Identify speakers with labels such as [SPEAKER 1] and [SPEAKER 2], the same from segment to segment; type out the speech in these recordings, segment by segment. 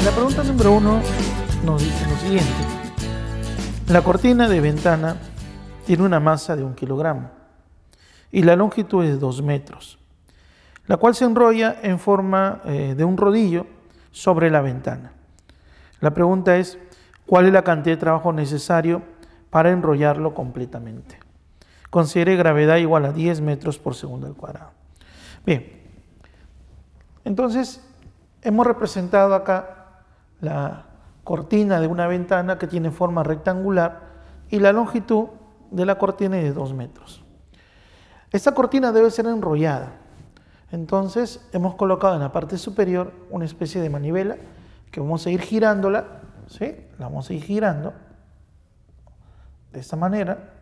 [SPEAKER 1] En la pregunta número 1 nos dice lo siguiente. La cortina de ventana tiene una masa de 1 kilogramo y la longitud es de 2 metros, la cual se enrolla en forma de un rodillo sobre la ventana. La pregunta es, ¿cuál es la cantidad de trabajo necesario para enrollarlo completamente? Considere gravedad igual a 10 metros por segundo al cuadrado. Bien, entonces hemos representado acá la cortina de una ventana que tiene forma rectangular y la longitud de la cortina es de 2 metros. Esta cortina debe ser enrollada. Entonces hemos colocado en la parte superior una especie de manivela que vamos a ir girándola, ¿sí? La vamos a ir girando de esta manera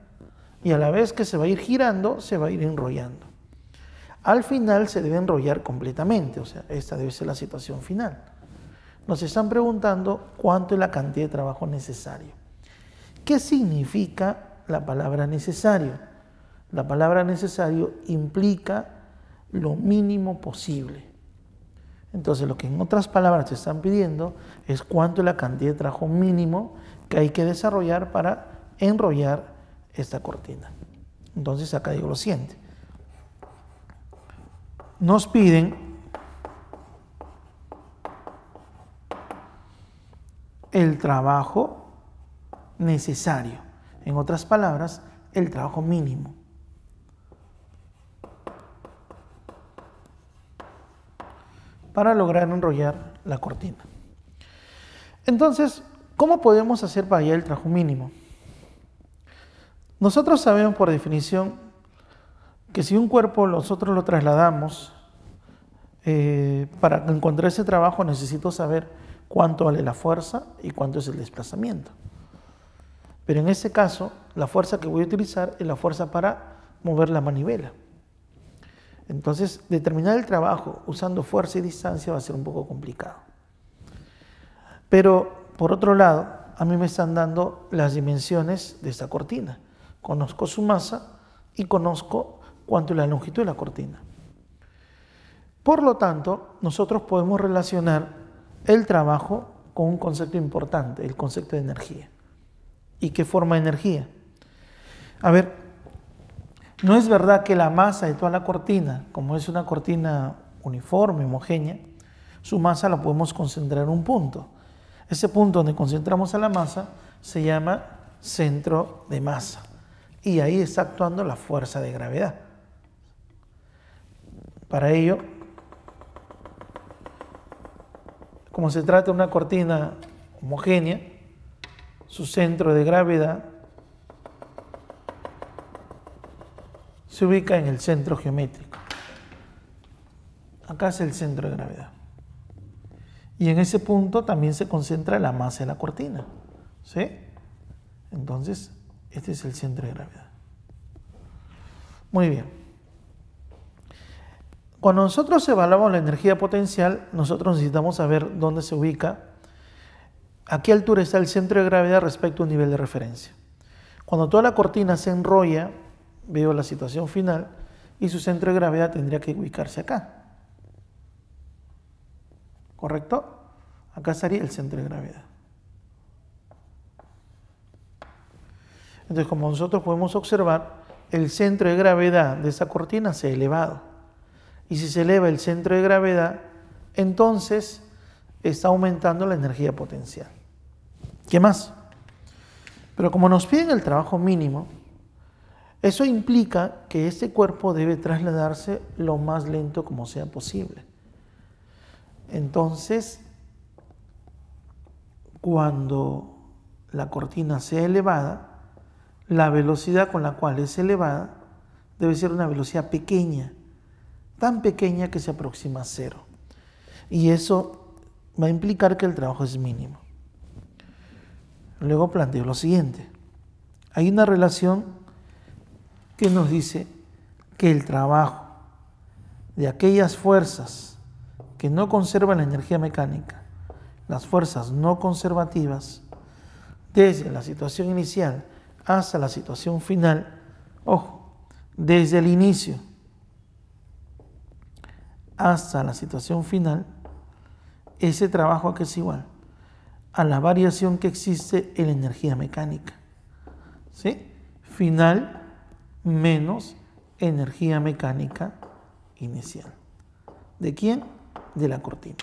[SPEAKER 1] y a la vez que se va a ir girando, se va a ir enrollando. Al final se debe enrollar completamente, o sea, esta debe ser la situación final. Nos están preguntando cuánto es la cantidad de trabajo necesario. ¿Qué significa la palabra necesario? La palabra necesario implica lo mínimo posible. Entonces, lo que en otras palabras te están pidiendo es cuánto es la cantidad de trabajo mínimo que hay que desarrollar para enrollar esta cortina. Entonces, acá digo lo siguiente. Nos piden el trabajo necesario. En otras palabras, el trabajo mínimo. Para lograr enrollar la cortina. Entonces, ¿cómo podemos hacer para hallar el trabajo mínimo? Nosotros sabemos por definición que si un cuerpo nosotros lo trasladamos, para encontrar ese trabajo necesito saber cuánto vale la fuerza y cuánto es el desplazamiento. Pero en este caso, la fuerza que voy a utilizar es la fuerza para mover la manivela. Entonces, determinar el trabajo usando fuerza y distancia va a ser un poco complicado. Pero, por otro lado, a mí me están dando las dimensiones de esta cortina. Conozco su masa y conozco cuánto es la longitud de la cortina. Por lo tanto, nosotros podemos relacionar el trabajo con un concepto importante, el concepto de energía. ¿Y qué forma de energía? A ver, no es verdad que la masa de toda la cortina, como es una cortina uniforme, homogénea, su masa la podemos concentrar en un punto. Ese punto donde concentramos a la masa se llama centro de masa. Y ahí está actuando la fuerza de gravedad. Para ello, como se trata de una cortina homogénea, su centro de gravedad se ubica en el centro geométrico. Acá es el centro de gravedad. Y en ese punto también se concentra la masa de la cortina. ¿Sí? Entonces, este es el centro de gravedad. Muy bien. Cuando nosotros evaluamos la energía potencial, nosotros necesitamos saber dónde se ubica, a qué altura está el centro de gravedad respecto a un nivel de referencia. Cuando toda la cortina se enrolla, veo la situación final y su centro de gravedad tendría que ubicarse acá. ¿Correcto? Acá estaría el centro de gravedad. Entonces, como nosotros podemos observar, el centro de gravedad de esa cortina se ha elevado. Y si se eleva el centro de gravedad, entonces está aumentando la energía potencial. ¿Qué más? Pero como nos piden el trabajo mínimo, eso implica que este cuerpo debe trasladarse lo más lento como sea posible. Entonces, cuando la cortina sea elevada, la velocidad con la cual es elevada debe ser una velocidad pequeña, tan pequeña que se aproxima a cero. Y eso va a implicar que el trabajo es mínimo. Luego planteo lo siguiente. Hay una relación que nos dice que el trabajo de aquellas fuerzas que no conservan la energía mecánica, las fuerzas no conservativas, desde la situación inicial hasta la situación final, ojo, desde el inicio hasta la situación final, ese trabajo aquí es igual a la variación que existe en la energía mecánica. ¿Sí? Final menos energía mecánica inicial. ¿De quién? De la cortina.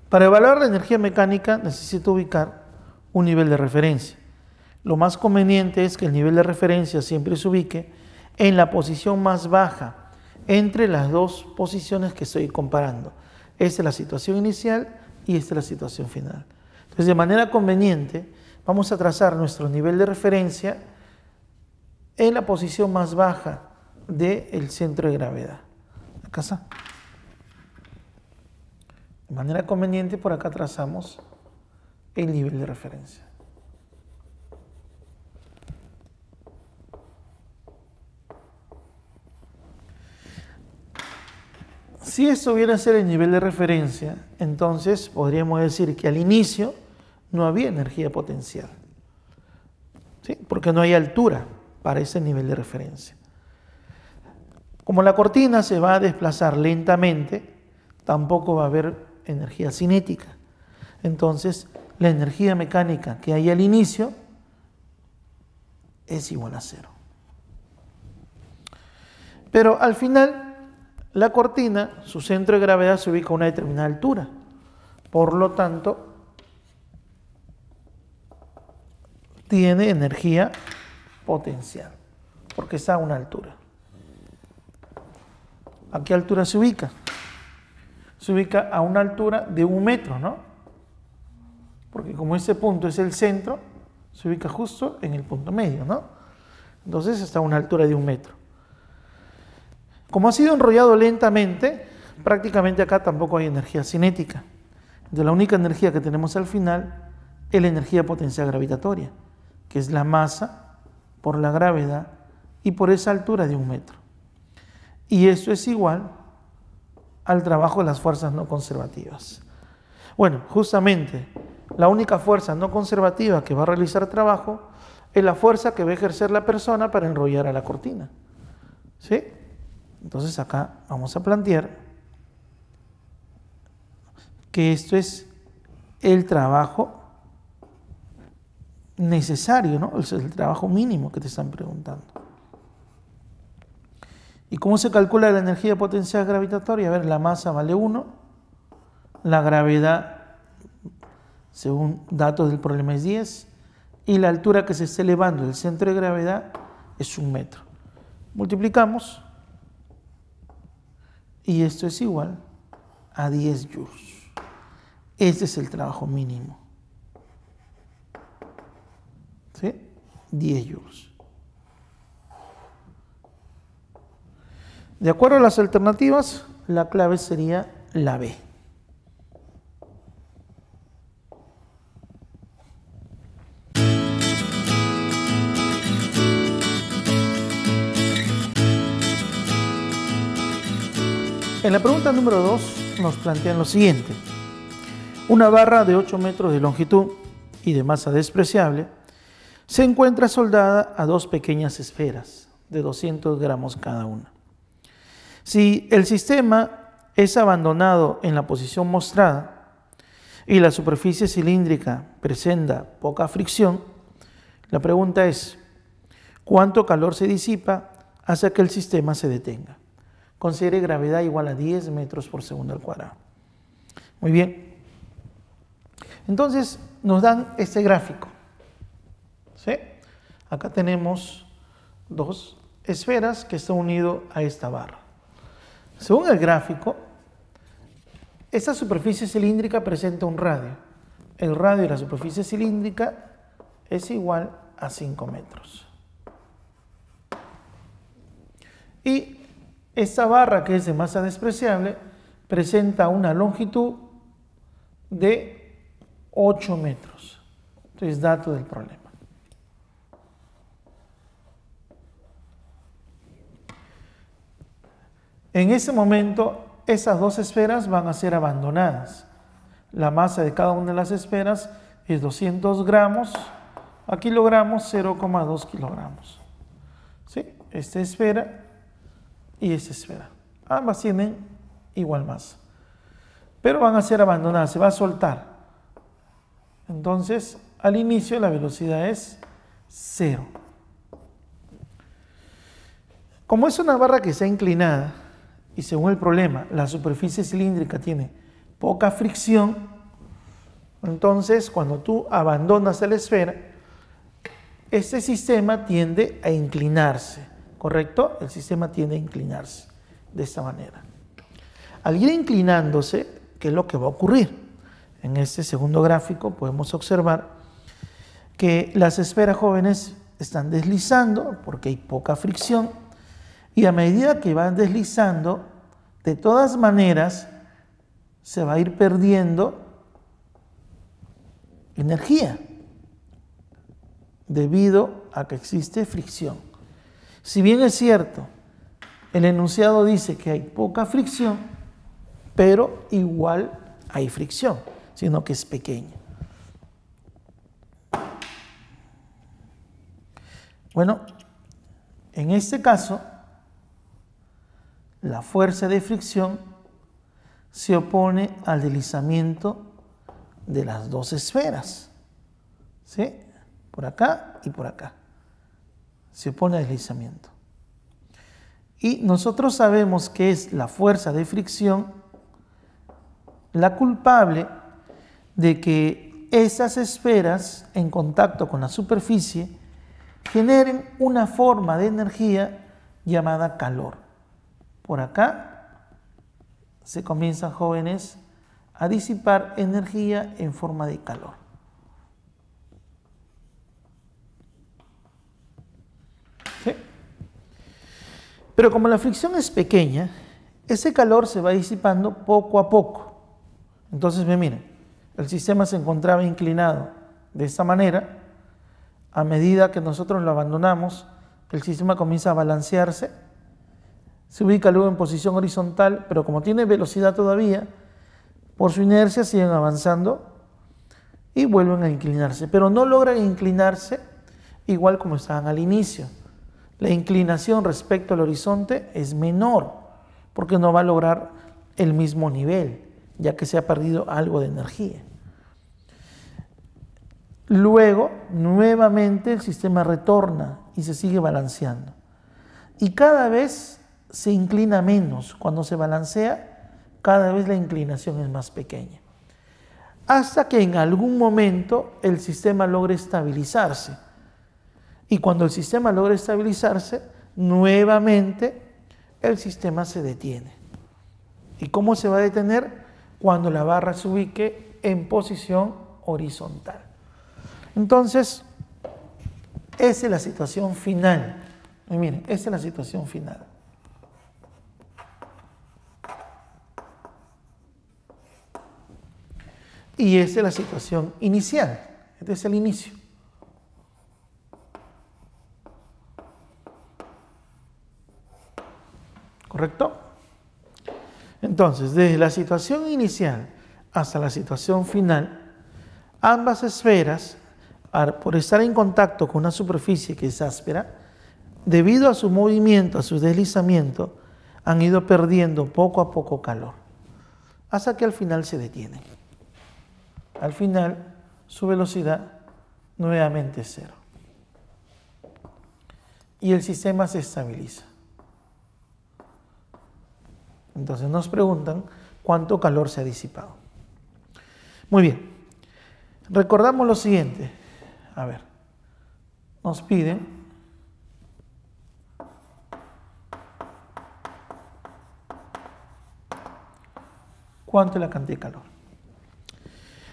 [SPEAKER 1] Para evaluar la energía mecánica necesito ubicar un nivel de referencia. Lo más conveniente es que el nivel de referencia siempre se ubique en la posición más baja entre las dos posiciones que estoy comparando. Esta es la situación inicial y esta es la situación final. Entonces, de manera conveniente, vamos a trazar nuestro nivel de referencia en la posición más baja del centro de gravedad. Acá está. De manera conveniente, por acá trazamos el nivel de referencia. Si esto viene a ser el nivel de referencia, entonces podríamos decir que al inicio no había energía potencial, ¿sí? Porque no hay altura para ese nivel de referencia. Como la cortina se va a desplazar lentamente, tampoco va a haber energía cinética. Entonces, la energía mecánica que hay al inicio es igual a 0. Pero al final, la cortina, su centro de gravedad se ubica a una determinada altura. Por lo tanto, tiene energía potencial, porque está a una altura. ¿A qué altura se ubica? Se ubica a una altura de 1 metro, ¿no? Porque como ese punto es el centro, se ubica justo en el punto medio, ¿no? Entonces está a una altura de 1 metro. Como ha sido enrollado lentamente, prácticamente acá tampoco hay energía cinética. Entonces la única energía que tenemos al final es la energía potencial gravitatoria, que es la masa por la gravedad y por esa altura de 1 metro. Y esto es igual al trabajo de las fuerzas no conservativas. Bueno, justamente la única fuerza no conservativa que va a realizar trabajo es la fuerza que va a ejercer la persona para enrollar a la cortina. ¿Sí? Entonces acá vamos a plantear que esto es el trabajo necesario, ¿no? Es el trabajo mínimo que te están preguntando. ¿Y cómo se calcula la energía potencial gravitatoria? A ver, la masa vale 1, la gravedad, según datos del problema, es 10, y la altura que se está elevando del centro de gravedad es 1 metro. Multiplicamos, y esto es igual a 10 joules. Este es el trabajo mínimo. ¿Sí? 10 joules. De acuerdo a las alternativas, la clave sería la B. En la pregunta número 2 nos plantean lo siguiente. Una barra de 8 metros de longitud y de masa despreciable se encuentra soldada a 2 pequeñas esferas de 200 gramos cada una. Si el sistema es abandonado en la posición mostrada y la superficie cilíndrica presenta poca fricción, la pregunta es, ¿cuánto calor se disipa hacia que el sistema se detenga? Considere gravedad igual a 10 metros por segundo al cuadrado. Muy bien. Entonces nos dan este gráfico. ¿Sí? Acá tenemos 2 esferas que están unidas a esta barra. Según el gráfico, esta superficie cilíndrica presenta un radio. El radio de la superficie cilíndrica es igual a 5 metros. Y esta barra, que es de masa despreciable, presenta una longitud de 8 metros. Entonces, dato del problema. En ese momento, esas 2 esferas van a ser abandonadas. La masa de cada una de las esferas es 200 gramos a kilogramos, 0,2 kilogramos. ¿Sí? Esta esfera y esta esfera. Ambas tienen igual masa. pero van a ser abandonadas, se va a soltar. Entonces, al inicio la velocidad es 0. Como es una barra que está inclinada, y según el problema, la superficie cilíndrica tiene poca fricción, entonces cuando tú abandonas la esfera, este sistema tiende a inclinarse, ¿correcto? El sistema tiende a inclinarse de esta manera. Al ir inclinándose, ¿qué es lo que va a ocurrir? En este segundo gráfico podemos observar que las esferas jóvenes están deslizando porque hay poca fricción, y a medida que van deslizando, de todas maneras se va a ir perdiendo energía debido a que existe fricción. Si bien es cierto, el enunciado dice que hay poca fricción, pero igual hay fricción, sino que es pequeña. Bueno, en este caso, la fuerza de fricción se opone al deslizamiento de las dos esferas, ¿sí? Por acá y por acá. Se opone al deslizamiento. Y nosotros sabemos que es la fuerza de fricción la culpable de que esas esferas en contacto con la superficie generen una forma de energía llamada calor. Por acá se comienzan, jóvenes, a disipar energía en forma de calor. ¿Sí? Pero como la fricción es pequeña, ese calor se va disipando poco a poco. Entonces, miren, el sistema se encontraba inclinado de esta manera. A medida que nosotros lo abandonamos, el sistema comienza a balancearse, se ubica luego en posición horizontal, pero como tiene velocidad todavía, por su inercia siguen avanzando y vuelven a inclinarse, pero no logran inclinarse igual como estaban al inicio. La inclinación respecto al horizonte es menor, porque no va a lograr el mismo nivel, ya que se ha perdido algo de energía. Luego, nuevamente el sistema retorna y se sigue balanceando. Y cada vez se inclina menos. Cuando se balancea, cada vez la inclinación es más pequeña. Hasta que en algún momento el sistema logre estabilizarse. Y cuando el sistema logra estabilizarse, nuevamente el sistema se detiene. ¿Y cómo se va a detener? Cuando la barra se ubique en posición horizontal. Entonces, esa es la situación final. Y miren, esa es la situación final. Y esa es la situación inicial. Este es el inicio. ¿Correcto? Entonces, desde la situación inicial hasta la situación final, ambas esferas, por estar en contacto con una superficie que es áspera, debido a su movimiento, a su deslizamiento, han ido perdiendo poco a poco calor, hasta que al final se detienen. Al final, su velocidad nuevamente es 0. Y el sistema se estabiliza. Entonces nos preguntan cuánto calor se ha disipado. Muy bien. Recordamos lo siguiente. A ver. Nos piden cuánto es la cantidad de calor.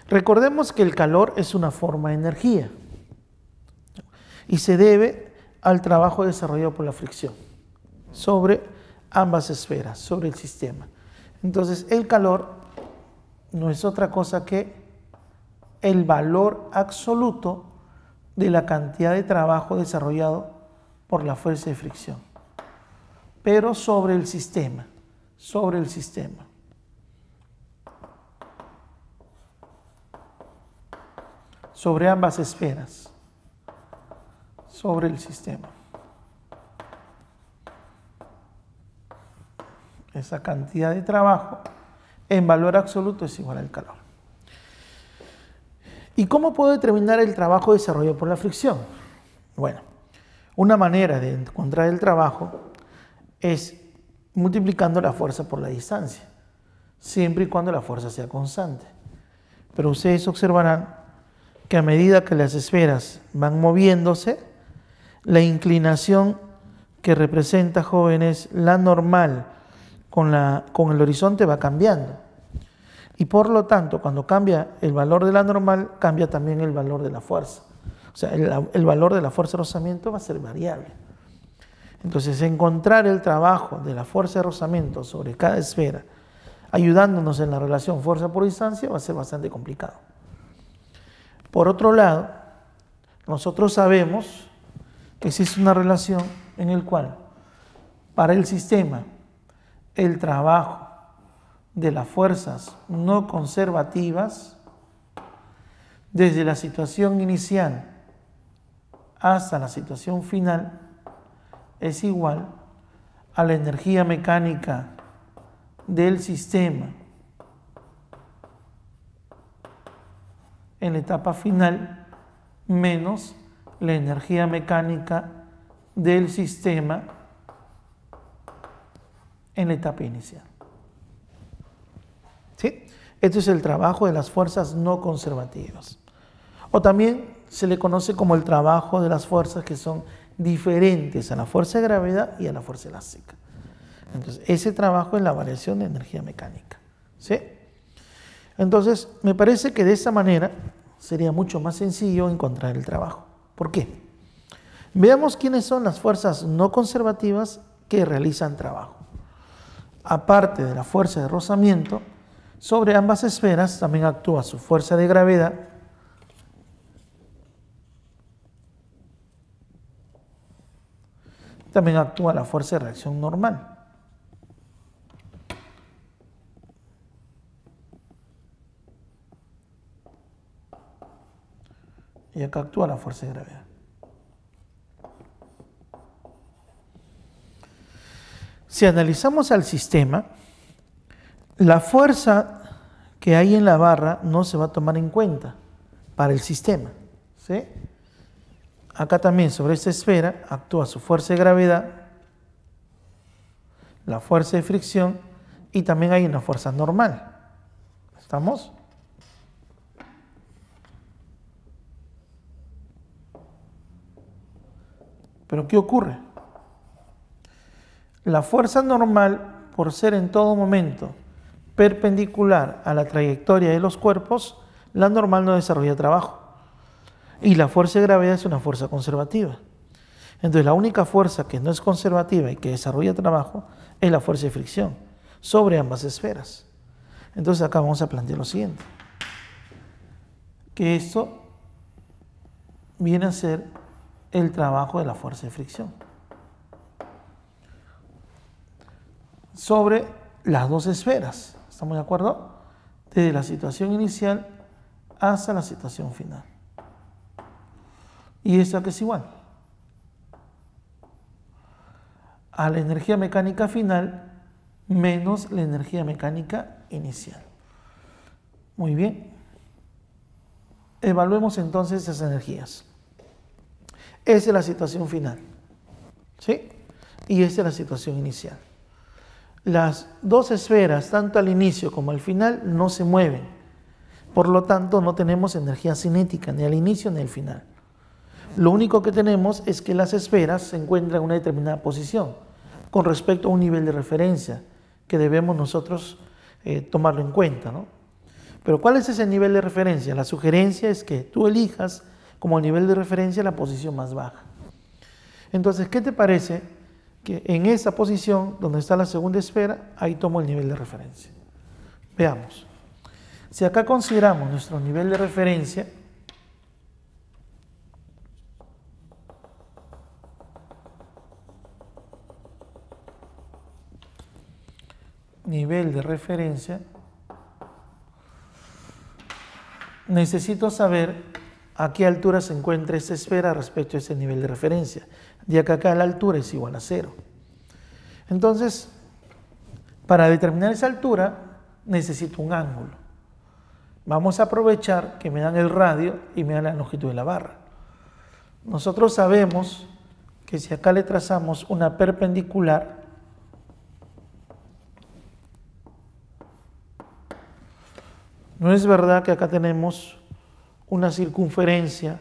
[SPEAKER 1] Recordemos que el calor es una forma de energía y se debe al trabajo desarrollado por la fricción sobre ambas esferas, sobre el sistema. Entonces, el calor no es otra cosa que el valor absoluto de la cantidad de trabajo desarrollado por la fuerza de fricción, pero sobre el sistema, sobre ambas esferas, sobre el sistema. Esa cantidad de trabajo en valor absoluto es igual al calor. ¿Y cómo puedo determinar el trabajo desarrollado por la fricción? Bueno, una manera de encontrar el trabajo es multiplicando la fuerza por la distancia, siempre y cuando la fuerza sea constante. Pero ustedes observarán que a medida que las esferas van moviéndose, la inclinación que representa, jóvenes, la normal con el horizonte va cambiando. Y por lo tanto, cuando cambia el valor de la normal, cambia también el valor de la fuerza. O sea, el valor de la fuerza de rozamiento va a ser variable. Entonces, encontrar el trabajo de la fuerza de rozamiento sobre cada esfera, ayudándonos en la relación fuerza por distancia, va a ser bastante complicado. Por otro lado, nosotros sabemos que existe una relación en la cual, para el sistema, el trabajo de las fuerzas no conservativas, desde la situación inicial hasta la situación final, es igual a la energía mecánica del sistema en la etapa final menos la energía mecánica del sistema en la etapa inicial. ¿Sí? Este es el trabajo de las fuerzas no conservativas. O también se le conoce como el trabajo de las fuerzas que son diferentes a la fuerza de gravedad y a la fuerza elástica. Entonces, ese trabajo es la variación de energía mecánica. ¿Sí? Entonces, me parece que de esa manera sería mucho más sencillo encontrar el trabajo. ¿Por qué? Veamos quiénes son las fuerzas no conservativas que realizan trabajo. Aparte de la fuerza de rozamiento, sobre ambas esferas también actúa su fuerza de gravedad, también actúa la fuerza de reacción normal. Y acá actúa la fuerza de gravedad. Si analizamos al sistema, la fuerza que hay en la barra no se va a tomar en cuenta para el sistema, ¿sí? Acá también sobre esta esfera actúa su fuerza de gravedad, la fuerza de fricción y también hay una fuerza normal. ¿Estamos? Pero ¿qué ocurre? La fuerza normal, por ser en todo momento perpendicular a la trayectoria de los cuerpos, la normal no desarrolla trabajo. Y la fuerza de gravedad es una fuerza conservativa. Entonces, la única fuerza que no es conservativa y que desarrolla trabajo es la fuerza de fricción sobre ambas esferas. Entonces, acá vamos a plantear lo siguiente. Que esto viene a ser el trabajo de la fuerza de fricción sobre las dos esferas. ¿Estamos de acuerdo? Desde la situación inicial hasta la situación final. ¿Y esto qué es igual? A la energía mecánica final menos la energía mecánica inicial. Muy bien. Evaluemos entonces esas energías. Esa es la situación final, ¿sí? Y esta es la situación inicial. Las dos esferas, tanto al inicio como al final, no se mueven. Por lo tanto, no tenemos energía cinética ni al inicio ni al final. Lo único que tenemos es que las esferas se encuentran en una determinada posición con respecto a un nivel de referencia que debemos nosotros tomarlo en cuenta, ¿no? Pero ¿cuál es ese nivel de referencia? La sugerencia es que tú elijas como nivel de referencia la posición más baja. Entonces, ¿qué te parece que en esa posición donde está la segunda esfera, ahí tomo el nivel de referencia? Veamos. Si acá consideramos nuestro nivel de referencia, necesito saber a qué altura se encuentra esta esfera respecto a ese nivel de referencia, ya que acá la altura es igual a 0. Entonces, para determinar esa altura, necesito un ángulo. Vamos a aprovechar que me dan el radio y me dan la longitud de la barra. Nosotros sabemos que si acá le trazamos una perpendicular, no es verdad que acá tenemos una circunferencia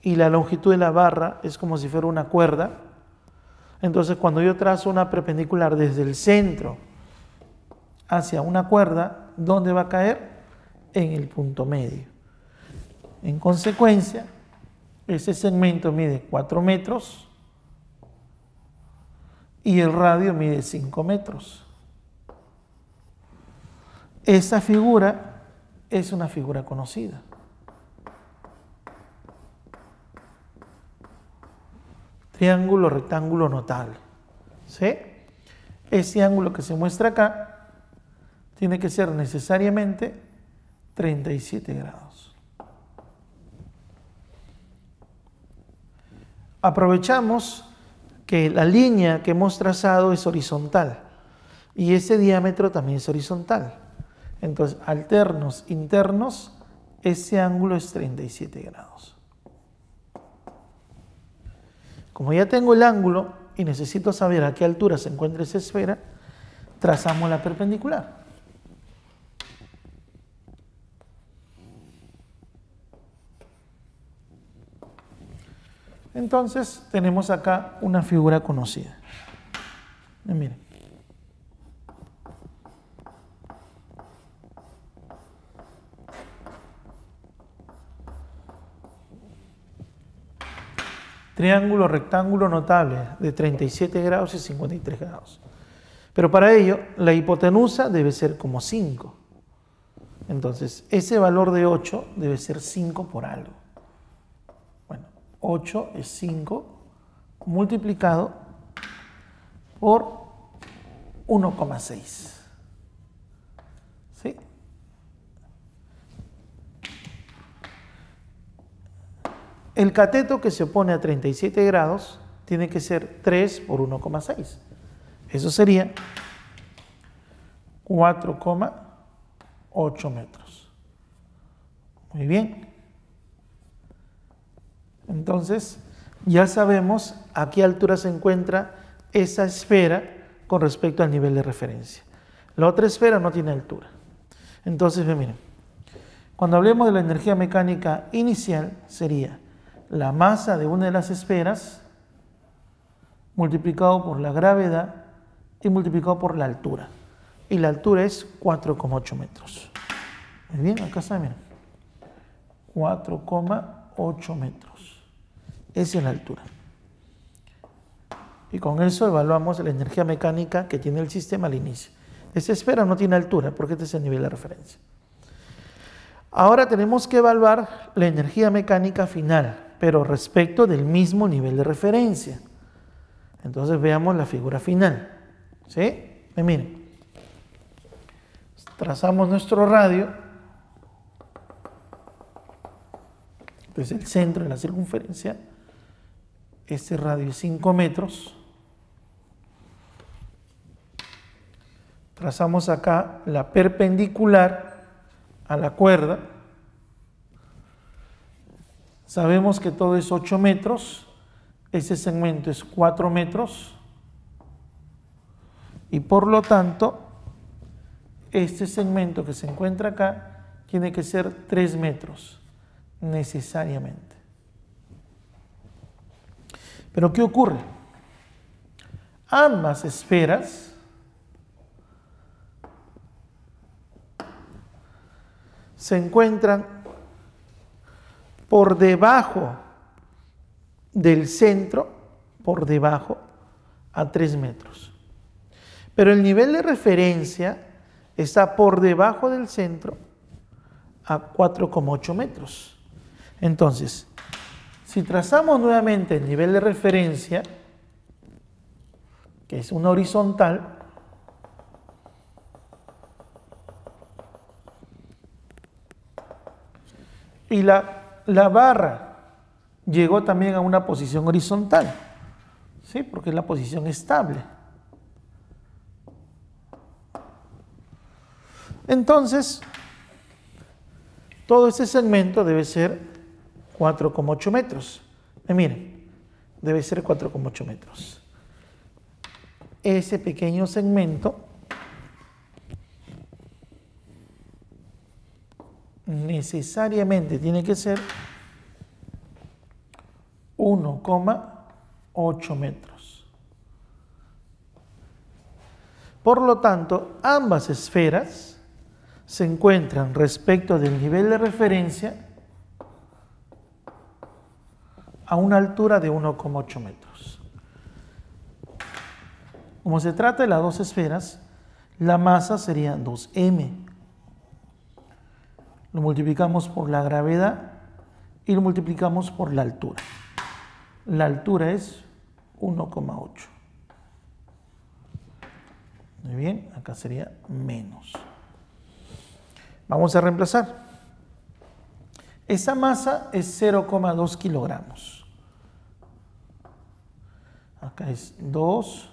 [SPEAKER 1] y la longitud de la barra es como si fuera una cuerda. Entonces, cuando yo trazo una perpendicular desde el centro hacia una cuerda, ¿dónde va a caer? En el punto medio. En consecuencia, ese segmento mide 4 metros y el radio mide 5 metros. Esa figura es una figura conocida. Triángulo rectángulo notable. ¿Sí? Ese ángulo que se muestra acá tiene que ser necesariamente 37 grados. Aprovechamos que la línea que hemos trazado es horizontal y ese diámetro también es horizontal. Entonces, alternos, internos, ese ángulo es 37 grados. Como ya tengo el ángulo y necesito saber a qué altura se encuentra esa esfera, trazamos la perpendicular. Entonces tenemos acá una figura conocida. Miren. Triángulo rectángulo notable de 37 grados y 53 grados. Pero para ello la hipotenusa debe ser como 5. Entonces ese valor de 8 debe ser 5 por algo. 8 es 5 multiplicado por 1,6. ¿Sí? El cateto que se opone a 37 grados tiene que ser 3 por 1,6. Eso sería 4,8 metros. Muy bien. Entonces, ya sabemos a qué altura se encuentra esa esfera con respecto al nivel de referencia. La otra esfera no tiene altura. Entonces, miren, cuando hablemos de la energía mecánica inicial, sería la masa de una de las esferas multiplicado por la gravedad y multiplicado por la altura. Y la altura es 4,8 metros. Muy bien, acá está, miren. 4,8 metros. Esa es la altura. Y con eso evaluamos la energía mecánica que tiene el sistema al inicio. Esa esfera no tiene altura porque este es el nivel de referencia. Ahora tenemos que evaluar la energía mecánica final, pero respecto del mismo nivel de referencia. Entonces veamos la figura final. ¿Sí? Miren. Trazamos nuestro radio desde el centro de la circunferencia. Este radio es 5 metros. Trazamos acá la perpendicular a la cuerda. Sabemos que todo es 8 metros. Ese segmento es 4 metros. Y por lo tanto, este segmento que se encuentra acá tiene que ser 3 metros, necesariamente. Pero ¿qué ocurre? Ambas esferas se encuentran por debajo del centro, por debajo, a 3 metros. Pero el nivel de referencia está por debajo del centro a 4,8 metros. Entonces, si trazamos nuevamente el nivel de referencia, que es una horizontal, y la barra llegó también a una posición horizontal, ¿sí? Porque es la posición estable. Entonces, todo este segmento debe ser 4,8 metros. Miren, debe ser 4,8 metros. Ese pequeño segmento necesariamente tiene que ser 1,8 metros. Por lo tanto, ambas esferas se encuentran respecto del nivel de referencia a una altura de 1,8 metros. Como se trata de las dos esferas, la masa sería 2m. Lo multiplicamos por la gravedad y lo multiplicamos por la altura. La altura es 1,8. Muy bien, acá sería menos. Vamos a reemplazar. Esa masa es 0,2 kilogramos. Acá es 2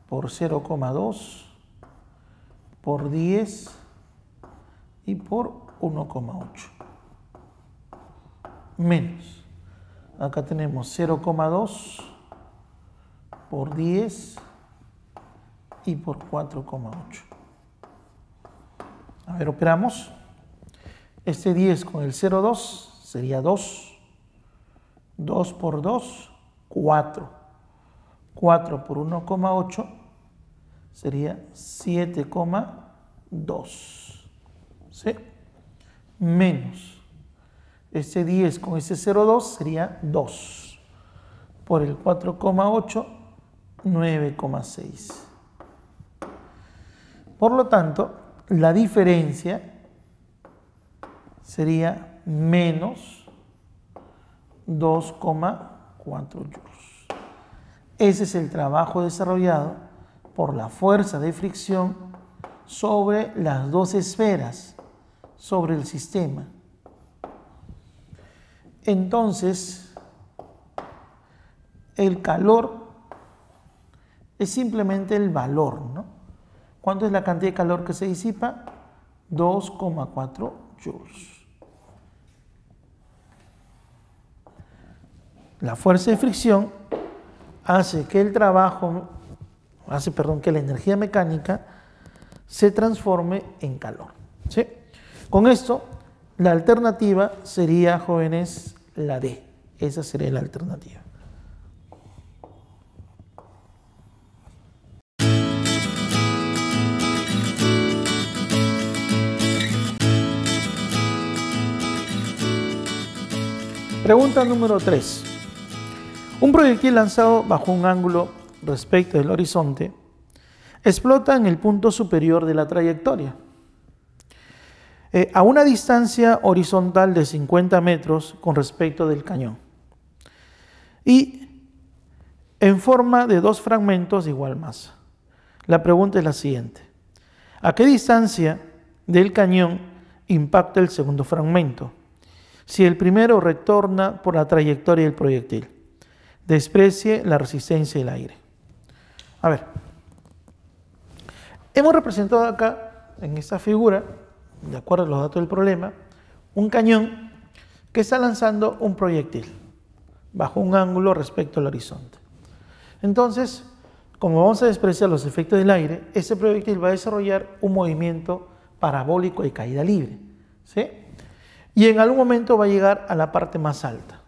[SPEAKER 1] por 0,2 por 10 y por 1,8. Menos. Acá tenemos 0,2 por 10 y por 4,8. A ver, operamos. Este 10 con el 0,2 sería 2. 2 por 2, 4. 4 por 1,8 sería 7,2. ¿Sí? Menos. Este 10 con ese 0,2 sería 2. Por el 4,8, 9,6. Por lo tanto, la diferencia sería menos 2,4 joules. Ese es el trabajo desarrollado por la fuerza de fricción sobre las dos esferas, sobre el sistema. Entonces, el calor es simplemente el valor, ¿no? ¿Cuánto es la cantidad de calor que se disipa? 2,4 joules. La fuerza de fricción hace que el trabajo, que la energía mecánica se transforme en calor. ¿Sí? Con esto, la alternativa sería, jóvenes, la D. Esa sería la alternativa. Pregunta número 3. Un proyectil lanzado bajo un ángulo respecto del horizonte explota en el punto superior de la trayectoria. A una distancia horizontal de 50 metros con respecto del cañón y en forma de dos fragmentos de igual masa. La pregunta es la siguiente: ¿a qué distancia del cañón impacta el segundo fragmento? Si el primero retorna por la trayectoria del proyectil, desprecie la resistencia del aire. A ver, hemos representado acá en esta figura, de acuerdo a los datos del problema, un cañón que está lanzando un proyectil bajo un ángulo respecto al horizonte. Entonces, como vamos a despreciar los efectos del aire, ese proyectil va a desarrollar un movimiento parabólico de caída libre, ¿sí? Y en algún momento va a llegar a la parte más alta.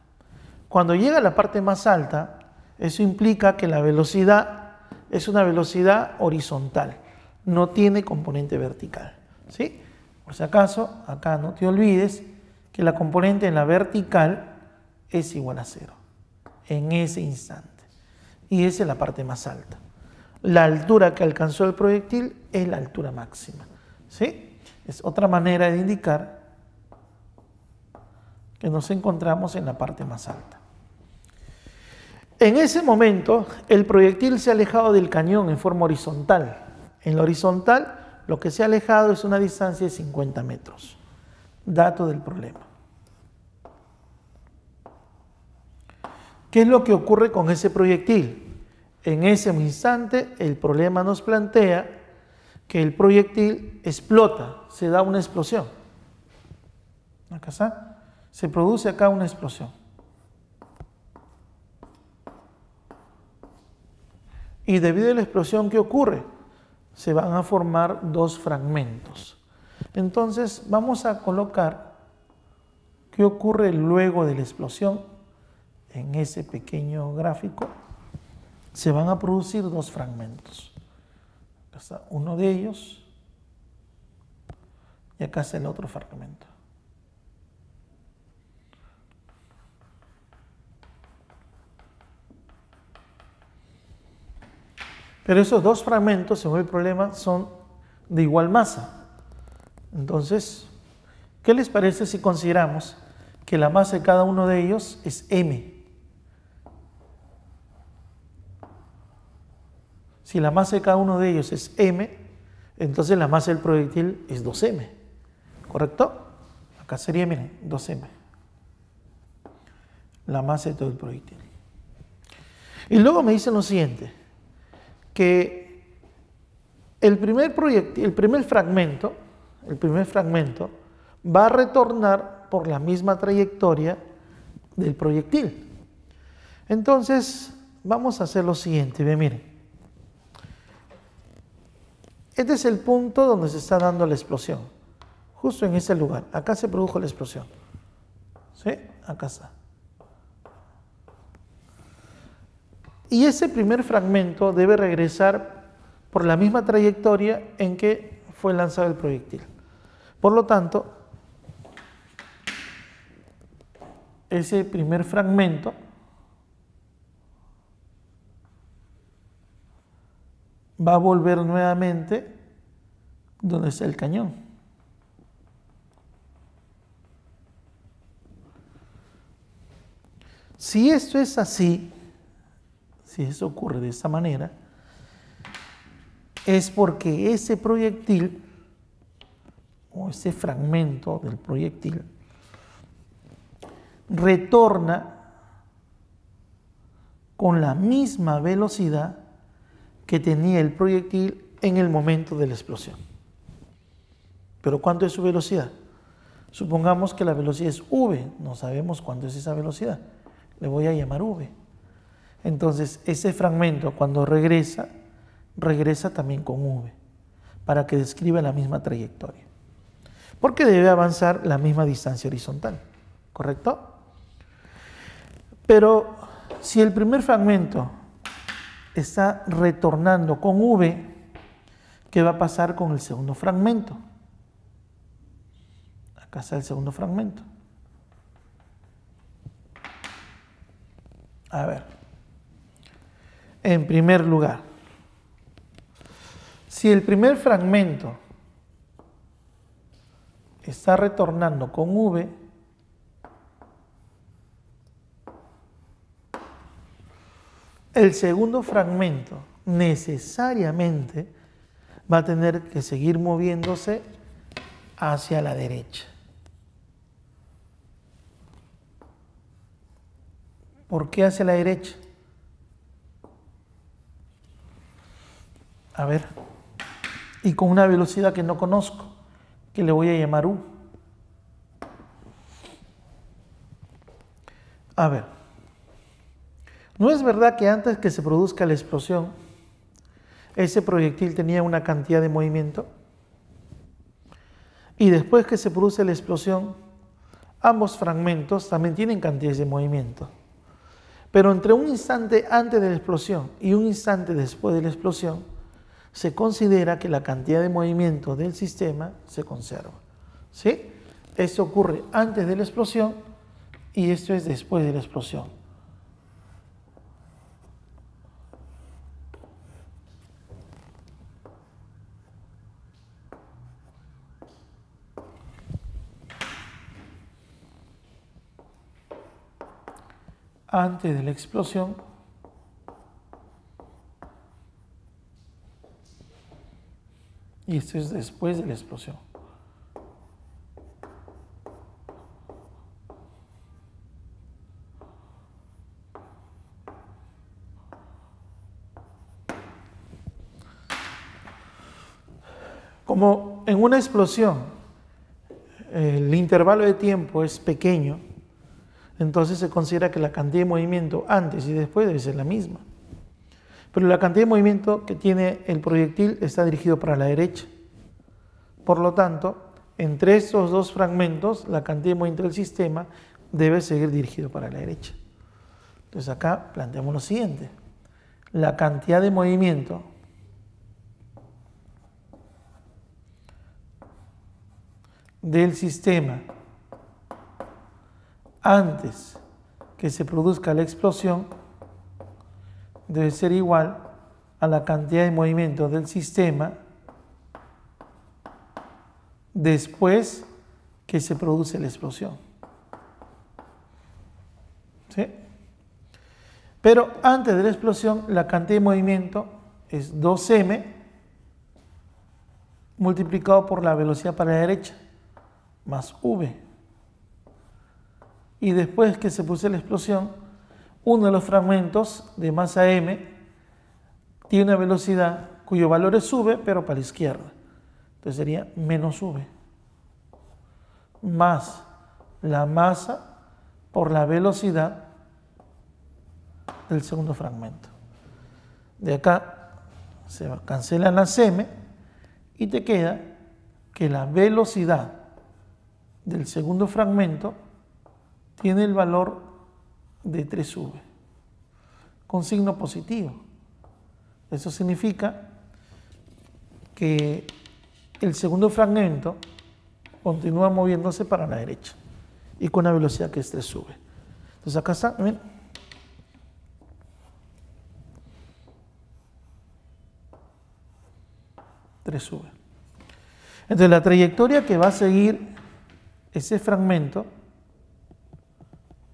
[SPEAKER 1] Cuando llega a la parte más alta, eso implica que la velocidad es una velocidad horizontal, no tiene componente vertical, ¿sí? Por si acaso, acá no te olvides que la componente en la vertical es igual a 0 en ese instante. Y esa es la parte más alta. La altura que alcanzó el proyectil es la altura máxima, ¿sí? Es otra manera de indicar que nos encontramos en la parte más alta. En ese momento, el proyectil se ha alejado del cañón en forma horizontal. En la horizontal, lo que se ha alejado es una distancia de 50 metros. Dato del problema. ¿Qué es lo que ocurre con ese proyectil? En ese instante, el problema nos plantea que el proyectil explota, se da una explosión. Acá está, se produce acá una explosión. Y debido a la explosión, ¿qué ocurre? Se van a formar dos fragmentos. Entonces vamos a colocar qué ocurre luego de la explosión. En ese pequeño gráfico se van a producir dos fragmentos. Acá está uno de ellos y acá está el otro fragmento. Pero esos dos fragmentos, según el problema, son de igual masa. Entonces, ¿qué les parece si consideramos que la masa de cada uno de ellos es m? Si la masa de cada uno de ellos es m, entonces la masa del proyectil es 2m, ¿correcto? Acá sería, miren, 2m, la masa de todo el proyectil. Y luego me dicen lo siguiente, que el primer fragmento va a retornar por la misma trayectoria del proyectil. Entonces, vamos a hacer lo siguiente, miren. Este es el punto donde se está dando la explosión, justo en ese lugar. Acá se produjo la explosión. ¿Sí? Acá está. Y ese primer fragmento debe regresar por la misma trayectoria en que fue lanzado el proyectil. Por lo tanto, ese primer fragmento va a volver nuevamente donde está el cañón. Si esto es así, si eso ocurre de esta manera, es porque ese proyectil o ese fragmento del proyectil retorna con la misma velocidad que tenía el proyectil en el momento de la explosión. ¿Pero cuánto es su velocidad? Supongamos que la velocidad es v, no sabemos cuánto es esa velocidad, le voy a llamar v. Entonces ese fragmento cuando regresa también con v, para que describa la misma trayectoria, porque debe avanzar la misma distancia horizontal, ¿correcto? Pero si el primer fragmento está retornando con v, ¿qué va a pasar con el segundo fragmento? Acá está el segundo fragmento. A ver, en primer lugar, si el primer fragmento está retornando con v, el segundo fragmento necesariamente va a tener que seguir moviéndose hacia la derecha. ¿Por qué hacia la derecha? A ver, y con una velocidad que no conozco, que le voy a llamar u. A ver, ¿no es verdad que antes que se produzca la explosión, ese proyectil tenía una cantidad de movimiento? Y después que se produce la explosión, ambos fragmentos también tienen cantidades de movimiento. Pero entre un instante antes de la explosión y un instante después de la explosión, se considera que la cantidad de movimiento del sistema se conserva. ¿Sí? Esto ocurre antes de la explosión y esto es después de la explosión. Antes de la explosión y esto es después de la explosión. Como en una explosión el intervalo de tiempo es pequeño, entonces se considera que la cantidad de movimiento antes y después debe ser la misma. Pero la cantidad de movimiento que tiene el proyectil está dirigido para la derecha. Por lo tanto, entre estos dos fragmentos, la cantidad de movimiento del sistema debe seguir dirigido para la derecha. Entonces acá planteamos lo siguiente. La cantidad de movimiento del sistema antes que se produzca la explosión debe ser igual a la cantidad de movimiento del sistema después que se produce la explosión. ¿Sí? Pero antes de la explosión, la cantidad de movimiento es 2m multiplicado por la velocidad para la derecha, más v. Y después que se produce la explosión, uno de los fragmentos de masa m tiene una velocidad cuyo valor es v, pero para la izquierda. Entonces sería menos v, más la masa por la velocidad del segundo fragmento. De acá se cancelan las m y te queda que la velocidad del segundo fragmento tiene el valor de 3v, con signo positivo. Eso significa que el segundo fragmento continúa moviéndose para la derecha y con una velocidad que es 3v. Entonces acá está, ¿ven? Entonces la trayectoria que va a seguir ese fragmento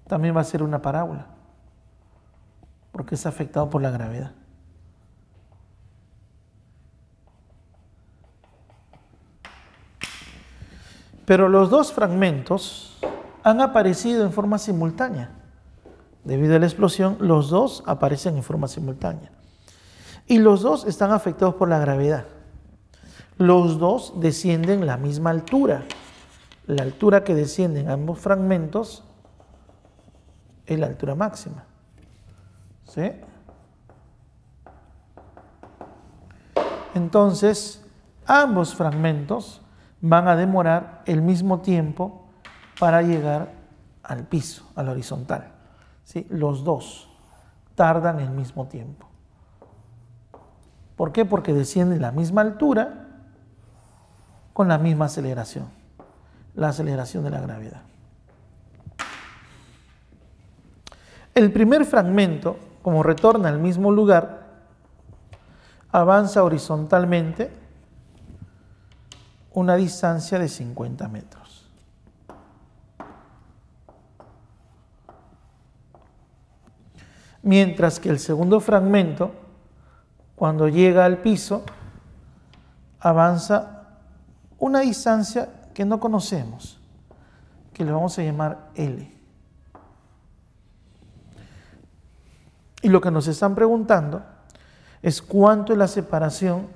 [SPEAKER 1] también va a ser una parábola, porque es afectado por la gravedad. Pero los dos fragmentos han aparecido en forma simultánea. Debido a la explosión, los dos aparecen en forma simultánea. Y los dos están afectados por la gravedad. Los dos descienden la misma altura. La altura que descienden ambos fragmentos es la altura máxima. ¿Sí? Entonces, ambos fragmentos van a demorar el mismo tiempo para llegar al piso, a la horizontal. ¿Sí? Los dos tardan el mismo tiempo. ¿Por qué? Porque descienden la misma altura con la misma aceleración, la aceleración de la gravedad. El primer fragmento, como retorna al mismo lugar, avanza horizontalmente una distancia de 50 metros. Mientras que el segundo fragmento, cuando llega al piso, avanza una distancia que no conocemos, que le vamos a llamar L. Y lo que nos están preguntando es cuánto es la separación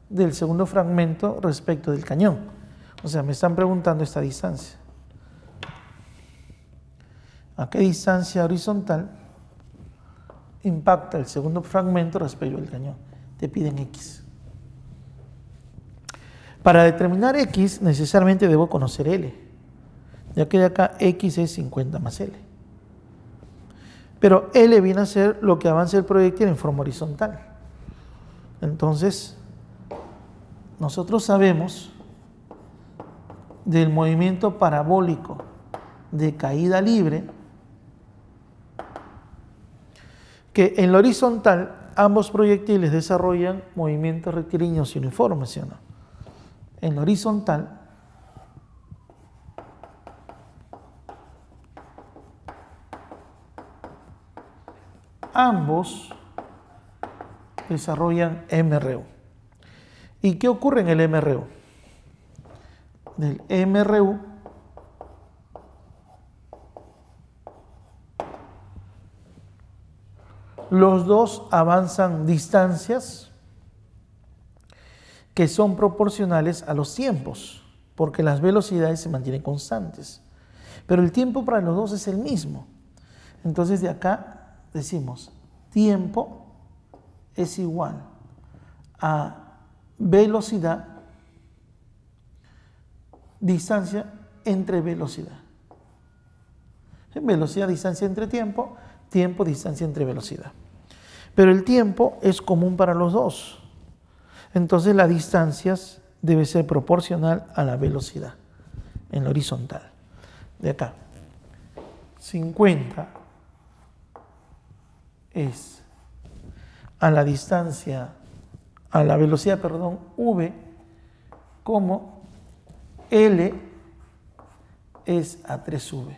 [SPEAKER 1] del segundo fragmento respecto del cañón. O sea, me están preguntando esta distancia. ¿A qué distancia horizontal impacta el segundo fragmento respecto del cañón? Te piden X. Para determinar X, necesariamente debo conocer L, ya que de acá X es 50 más L. Pero L viene a ser lo que avanza el proyectil en forma horizontal. Entonces, nosotros sabemos del movimiento parabólico de caída libre que en la horizontal ambos proyectiles desarrollan movimientos rectilíneos y uniformes, ¿sí o no? En la horizontal ambos desarrollan MRU. ¿Y qué ocurre en el MRU? Del MRU los dos avanzan distancias que son proporcionales a los tiempos, porque las velocidades se mantienen constantes. Pero el tiempo para los dos es el mismo. Entonces de acá decimos, tiempo es igual a velocidad, distancia entre velocidad. Velocidad, distancia entre tiempo, tiempo, distancia entre velocidad. Pero el tiempo es común para los dos. Entonces las distancias debe ser proporcional a la velocidad en la horizontal. De acá, 50 es a la distancia, a la velocidad, perdón, v, como L es a 3v.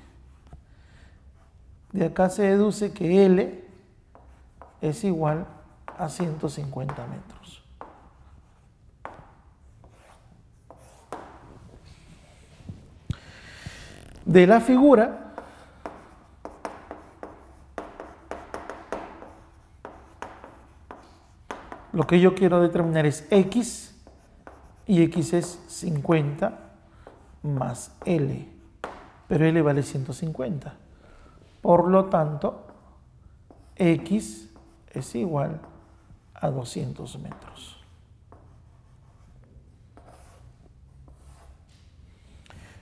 [SPEAKER 1] De acá se deduce que L es igual a 150 metros. De la figura, lo que yo quiero determinar es X, y X es 50 más L, pero L vale 150. Por lo tanto, X es igual a 200 metros.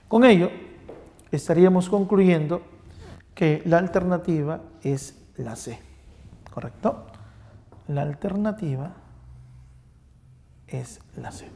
[SPEAKER 1] Con ello, estaríamos concluyendo que la alternativa es la C, ¿correcto? La alternativa es la C.